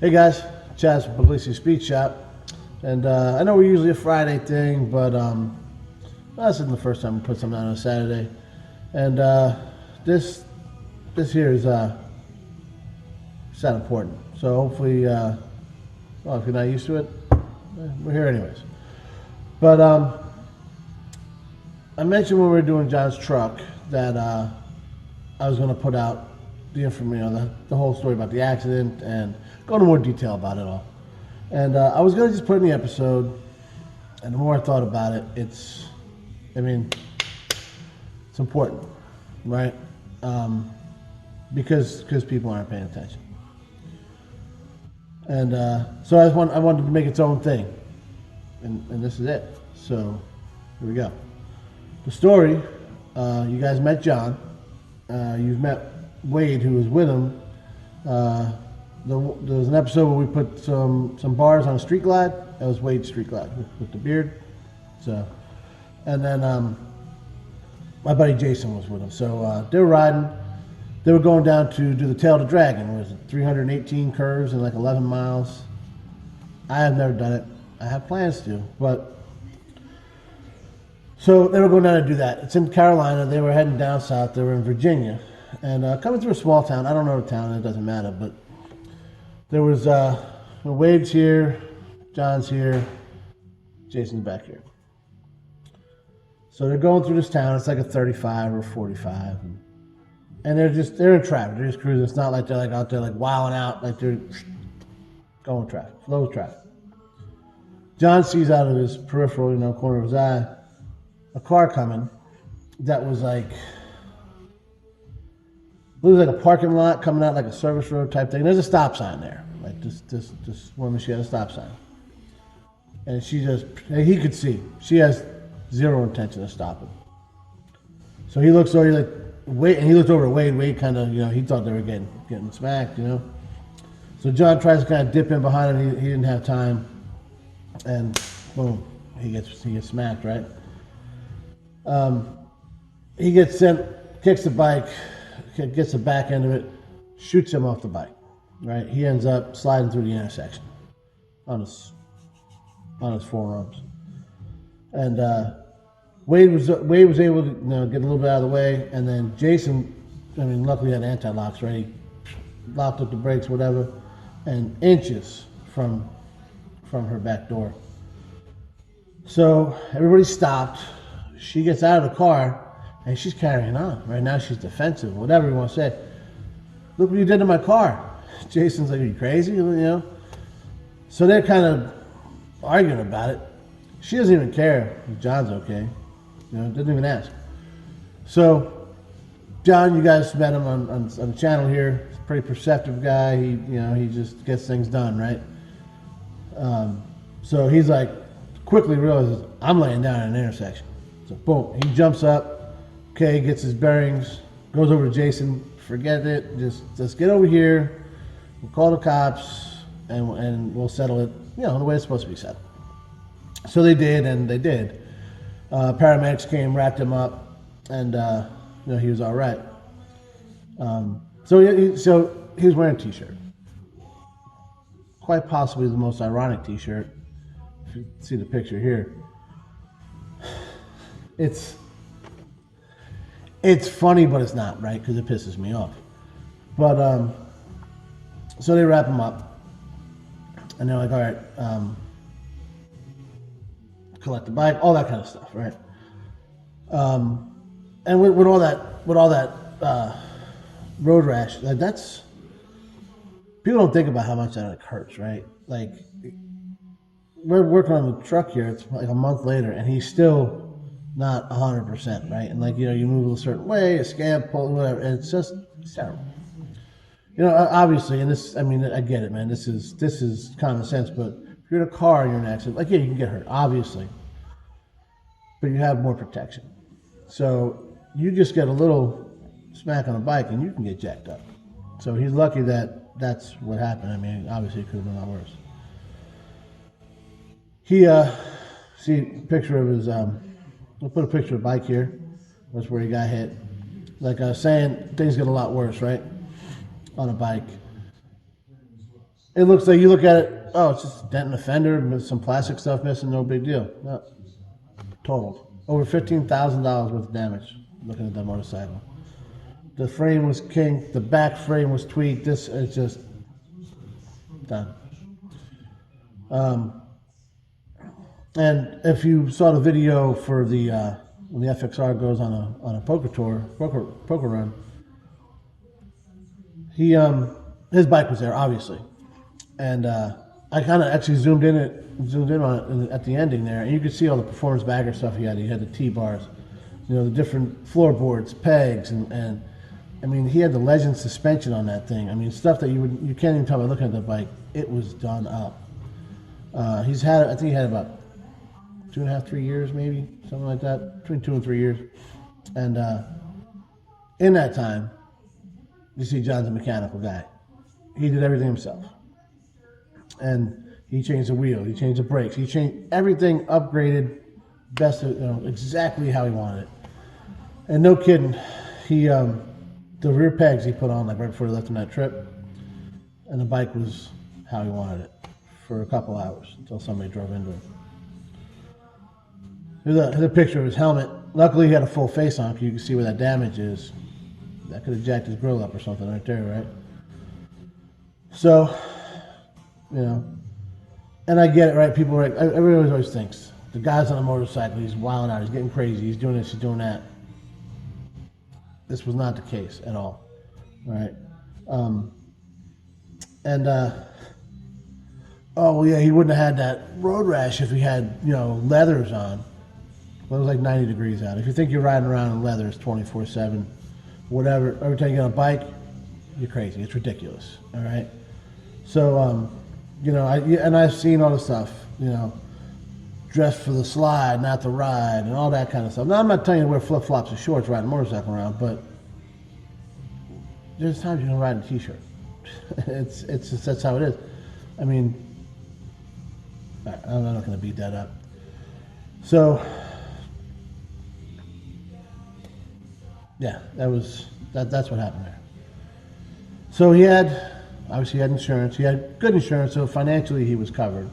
Hey guys, Chaz from Pugliese Speed Shop, and I know we're usually a Friday thing, but this isn't the first time we put something out on a Saturday, and this here is it's not important. So hopefully, well, if you're not used to it, we're here anyways. But I mentioned when we were doing John's truck that I was going to put out the information, the whole story about the accident and go into more detail about it all. And I was going to just put in the episode, and the more I thought about it, it's important, right? Because people aren't paying attention. And so I wanted to make its own thing, and this is it. So here we go. The story, you guys met John. You've met Wade, who was with him. There was an episode where we put some bars on a Street Glide. That was Wade's Street Glide with the beard. So, and then my buddy Jason was with him. So they were riding. They were going down to do the Tail of the Dragon. It was 318 curves and like 11 miles. I have never done it. I have plans to, but so they were going down to do that. It's in Carolina. They were heading down south. They were in Virginia, and coming through a small town. I don't know the town. It doesn't matter, but there was Wade's here, John's here, Jason's back here. So they're going through this town. It's like a 35 or 45, and they're in traffic. They're just cruising. It's not like they're like out there like wilding out. Like they're going traffic, flow of traffic. John sees out of his peripheral, corner of his eye, a car coming that was like, it was like a parking lot coming out like a service road type thing. There's a stop sign there. Like this woman, she had a stop sign. And he could see, she has zero intention of stopping. So he looks over, like, Wade, and he looked over at Wade. Wade kind of, he thought they were getting smacked, So John tries to kind of dip in behind him. He didn't have time. And boom, he gets smacked, right? He gets sent, kicks the bike, gets the back end of it, shoots him off the bike, right? He ends up sliding through the intersection on his forearms. And Wade was able to get a little bit out of the way, and then Jason, luckily had anti-locks, right? He locked up the brakes, whatever, and inches from her back door. So everybody stopped. She gets out of the car, and she's carrying on. Right now she's defensive, whatever you want to say. Look what you did to my car. Jason's like, are you crazy? So they're kind of arguing about it. She doesn't even care if John's okay. Doesn't even ask. So John, you guys met him on the channel here. He's a pretty perceptive guy. He just gets things done, right? So he's like, quickly realizes, I'm laying down at an intersection. So boom, he jumps up, okay, gets his bearings, goes over to Jason, forget it, just get over here, we'll call the cops, and we'll settle it, the way it's supposed to be settled. So they did, and they did. Paramedics came, wrapped him up, and he was all right. So he was wearing a t-shirt. Quite possibly the most ironic t-shirt. If you see the picture here. It's funny, but it's not, right? Because it pisses me off. But so they wrap him up, and they're like, all right, collect the bike, all that kind of stuff, right? And with all that road rash, that's, people don't think about how much that hurts, right? Like, we're working on the truck here. It's like a month later, and he's still not 100%, right? And like, you move a certain way, a scam pull, whatever, and it's terrible. Obviously, and this, I get it, man. This is common sense, but if you're in a car and you're in an accident, like, yeah, you can get hurt, obviously, but you have more protection. So you just get a little smack on a bike, and you can get jacked up. So he's lucky that that's what happened. Obviously, it could have been a lot worse. He, see a picture of his, we'll put a picture of the bike here. That's where he got hit. Like I was saying, things get a lot worse, right? On a bike. It looks like you look at it, oh, it's just a dent in the fender, with some plastic stuff missing, no big deal. No, totaled. Over $15,000 worth of damage looking at that motorcycle. The frame was kinked, the back frame was tweaked, this is just done. And if you saw the video for the when the FXR goes on a poker run, he his bike was there obviously, and I kind of actually zoomed in on it at the ending there, and you could see all the performance bagger stuff he had. He had the T-bars, the different floorboards, pegs, and I mean he had the Legend suspension on that thing. I mean stuff that you can't even tell by looking at the bike. It was done up. I think he had about 2.5, 3 years, maybe something like that, between 2 and 3 years. And in that time, you see John's a mechanical guy. He did everything himself, and he changed the wheel, he changed the brakes, he changed everything, upgraded, best, exactly how he wanted it. And no kidding, he the rear pegs he put on like right before he left on that trip, and the bike was how he wanted it for a couple hours until somebody drove into him. Here's a picture of his helmet. Luckily, he had a full face on, because you can see where that damage is. That could have jacked his grill up or something right there, right? So, and I get it, right? People are like, everybody always thinks the guy's on a motorcycle, he's wilding out, he's getting crazy, he's doing this, he's doing that. This was not the case at all, right? Oh well, yeah, he wouldn't have had that road rash if he had, leathers on. Well, it was like 90 degrees out. If you think you're riding around in leathers 24/7, whatever, every time you get on a bike, you're crazy. It's ridiculous. All right. So, I've seen all the stuff, dressed for the slide, not the ride, and all that kind of stuff. Now, I'm not telling you to wear flip flops and shorts riding a motorcycle around, but there's times you don't ride in a t-shirt. It's just, that's how it is. I mean, I'm not going to beat that up. So, yeah, that's what happened there. So he had insurance. He had good insurance, so financially he was covered.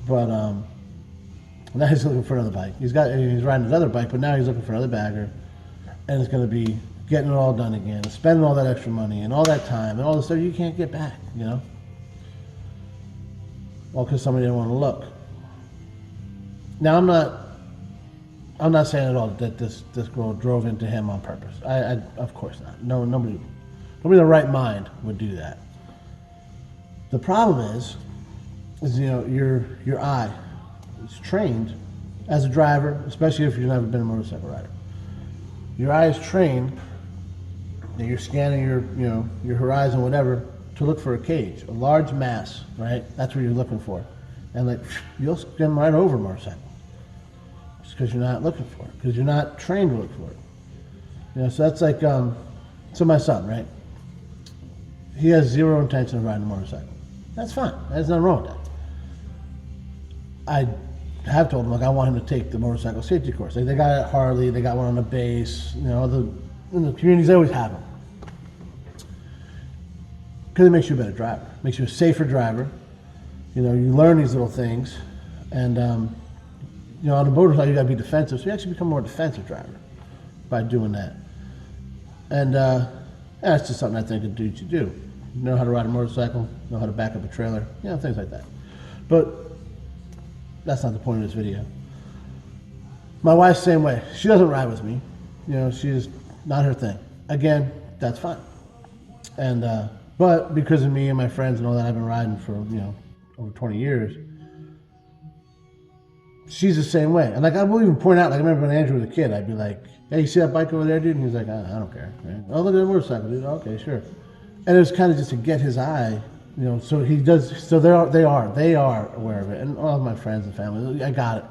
But now he's looking for another bike. He's riding his other bike, but now he's looking for another bagger, and it's going to be getting it all done again, and spending all that extra money and all that time and all the stuff you can't get back, all because somebody didn't want to look. Now I'm not saying at all that this girl drove into him on purpose. I of course not. No, nobody in the right mind would do that. The problem is your eye is trained as a driver, especially if you've never been a motorcycle rider. Your eye is trained that you're scanning your horizon, whatever, to look for a cage, a large mass, right? That's what you're looking for. And you'll skim right over a motorcycle. Just because you're not looking for it, because you're not trained to look for it. So that's like, so my son, right? He has zero intention of riding a motorcycle. That's fine. There's nothing wrong with that. I have told him, I want him to take the motorcycle safety course. Like they got it at Harley, they got one on the base, in the communities, they always have them. Because it makes you a better driver. It makes you a safer driver. You learn these little things. And, on a motorcycle, you got to be defensive. So you actually become more defensive driver by doing that. And that's just something I think a dude should do. Know how to ride a motorcycle, know how to back up a trailer, things like that. But that's not the point of this video. My wife's the same way. She doesn't ride with me. She's not her thing. Again, that's fine. And but because of me and my friends and all that, I've been riding for over 20 years. She's the same way. And I will even point out, I remember when Andrew was a kid, I'd be like, "Hey, you see that bike over there, dude?" And he's like, "I don't care." Right? "Oh, look at the motorcycle, dude." "Okay, sure." And it was kind of just to get his eye, so he does. So they are aware of it, and all of my friends and family, I got it.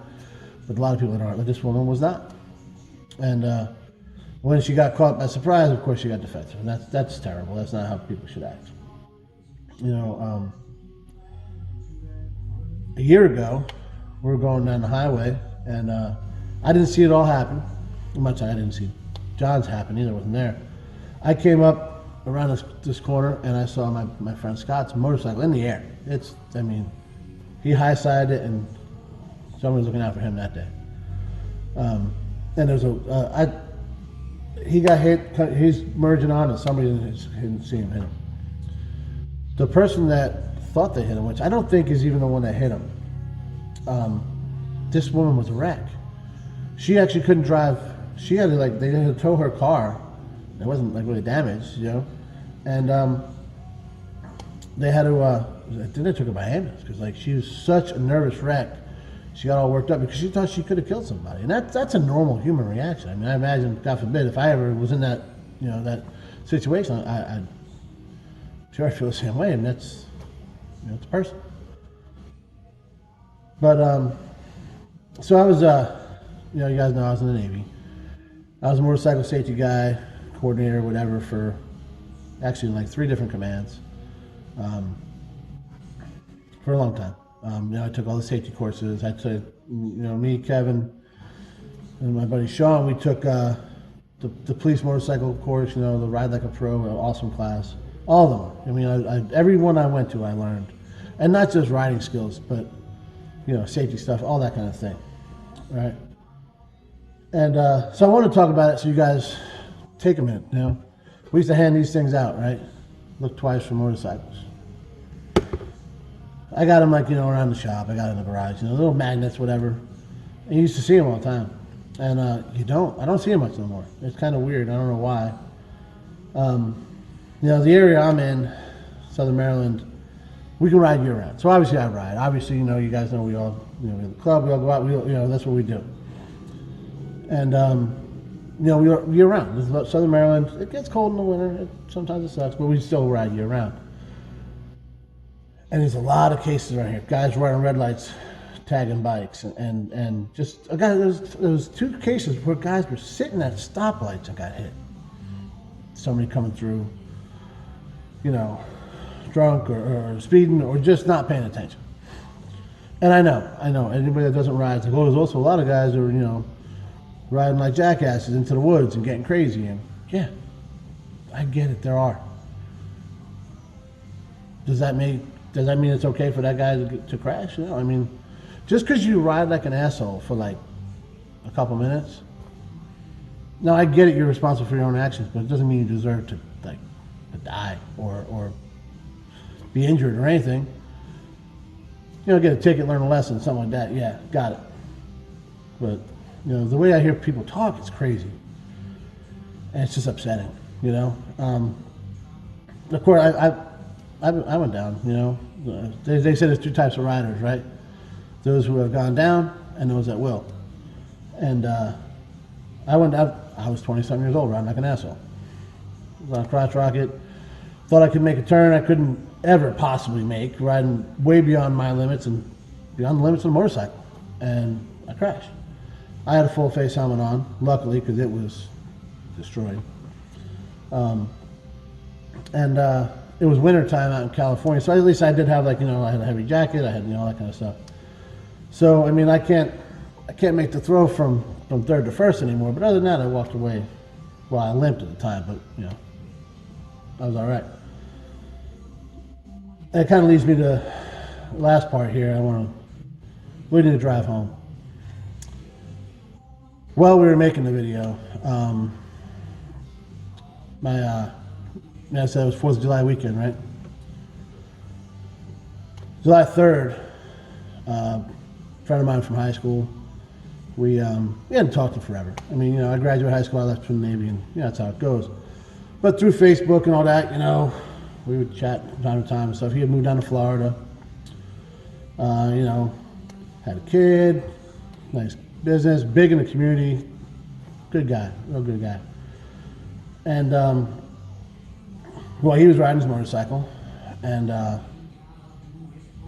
But a lot of people that aren't. Like this woman was not. And when she got caught by surprise, of course she got defensive, and that's terrible. That's not how people should act. A year ago, we were going down the highway, and I didn't see it all happen. Much I didn't see John's happen either. Wasn't there. I came up around this corner, and I saw my friend Scott's motorcycle in the air. He high-sided it, and someone was looking out for him that day. And there's he got hit. He's merging on, and somebody didn't see him hit him. The person that thought they hit him, which I don't think is even the one that hit him, this woman was a wreck. She actually couldn't drive. She had to they had to tow her car. It wasn't really damaged, and they had to. I think they took her by ambulance because she was such a nervous wreck. She got all worked up because she thought she could have killed somebody, and that's a normal human reaction. I imagine, God forbid, if I ever was in that that situation, I'd sure I feel the same way. And that's it's a person. But so I was you guys know I was in the Navy. I was a motorcycle safety guy, coordinator, whatever, for actually 3 different commands for a long time. I took all the safety courses. I took, me, Kevin, and my buddy Sean, we took the police motorcycle course, the Ride Like a Pro, awesome class. All of them. Every one I went to, I learned. And not just riding skills, but, safety stuff, all that kind of thing, right? And so I want to talk about it so you guys take a minute, We used to hand these things out, right? Look twice for motorcycles. I got them around the shop. I got them in the garage, little magnets, whatever. And you used to see them all the time. And I don't see them much no more. It's kind of weird. I don't know why. The area I'm in, Southern Maryland, we can ride year round. So obviously I ride. Obviously, you guys know we all, we have the club, we all go out, that's what we do. And, we're year round. Southern Maryland, it gets cold in the winter. Sometimes it sucks, but we still ride year round. And there's a lot of cases around here. Guys running red lights, tagging bikes, and just there was 2 cases where guys were sitting at stoplights and got hit. Somebody coming through, drunk or speeding or just not paying attention. And I know. Anybody that doesn't ride, it's there's also a lot of guys who are, riding like jackasses into the woods and getting crazy. And yeah, I get it. There are. Does that mean it's okay for that guy to crash? Just because you ride like an asshole for a couple minutes. Now I get it. You're responsible for your own actions, but it doesn't mean you deserve to die or be injured or anything. Get a ticket, learn a lesson, something like that. Yeah, got it. But the way I hear people talk, it's crazy, and it's just upsetting. Of course, I went down. They say there's 2 types of riders, right? Those who have gone down and those that will. And I went out. I was 20-something years old, riding like an asshole. I was on a crotch rocket. Thought I could make a turn I couldn't ever possibly make, riding way beyond my limits and beyond the limits of the motorcycle. And I crashed. I had a full face helmet on, luckily, because it was destroyed. It was winter time out in California, so at least I did have I had a heavy jacket, I had all that kind of stuff. So I can't make the throw from third to first anymore. But other than that, I walked away. Well, I limped at the time, but I was all right. And it kind of leads me to the last part here. We need to drive home. While we were making the video, I said it was 4th of July weekend, right? July 3rd, a friend of mine from high school, we hadn't talked in forever. I graduated high school, I left from the Navy, and that's how it goes. But through Facebook and all that, we would chat from time to time and stuff. He had moved down to Florida, had a kid, nice business, big in the community, good guy, real good guy. And he was riding his motorcycle, and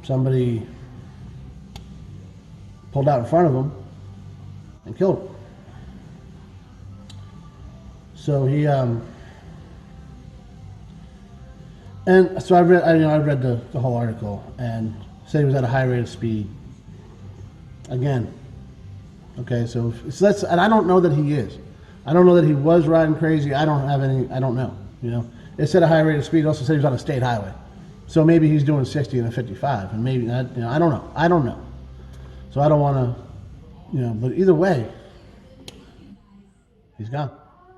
somebody pulled out in front of him and killed him. So he and so I read the whole article, and said he was at a high rate of speed. Again, okay, so and I don't know that he is. I don't know that he was riding crazy. I don't know, It said a high rate of speed. It also said he was on a state highway. So maybe he's doing 60 and a 55, and maybe not. You know, I don't know. I don't know. So I don't want to, you know. But either way, he's gone,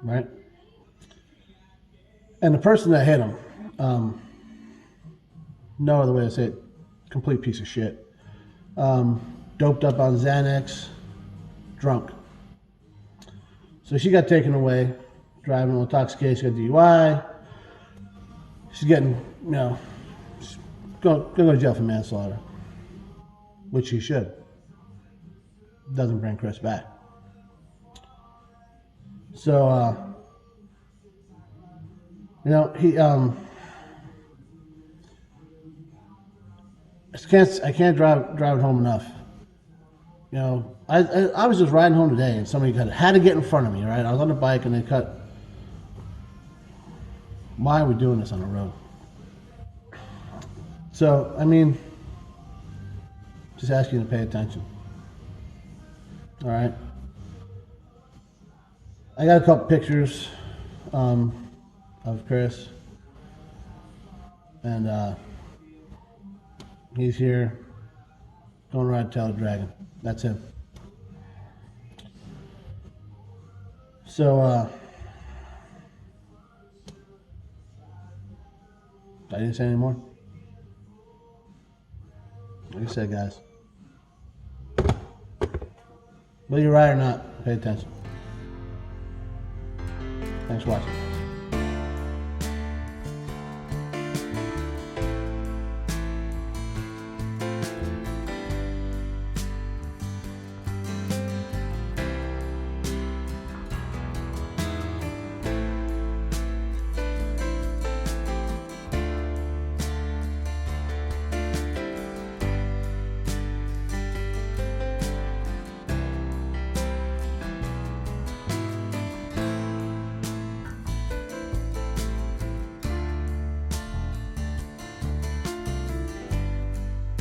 right? And the person that hit him, no other way to say it, complete piece of shit. Doped up on Xanax, drunk. So she got taken away, driving while intoxicated. She got DUI. She's getting, you know, gonna go to jail for manslaughter, which she should. Doesn't bring Chris back. So, you know, I can't drive it home enough. You know, I was just riding home today, and somebody had to get in front of me. Right, I was on the bike, and they cut. Why are we doing this on the road? So, I mean, just ask you to pay attention. All right. I got a couple pictures of Chris, and he's here going to ride Tail Dragon. That's him. So, I didn't say any more. Like I said, guys, whether you're right or not, pay attention. Thanks for watching.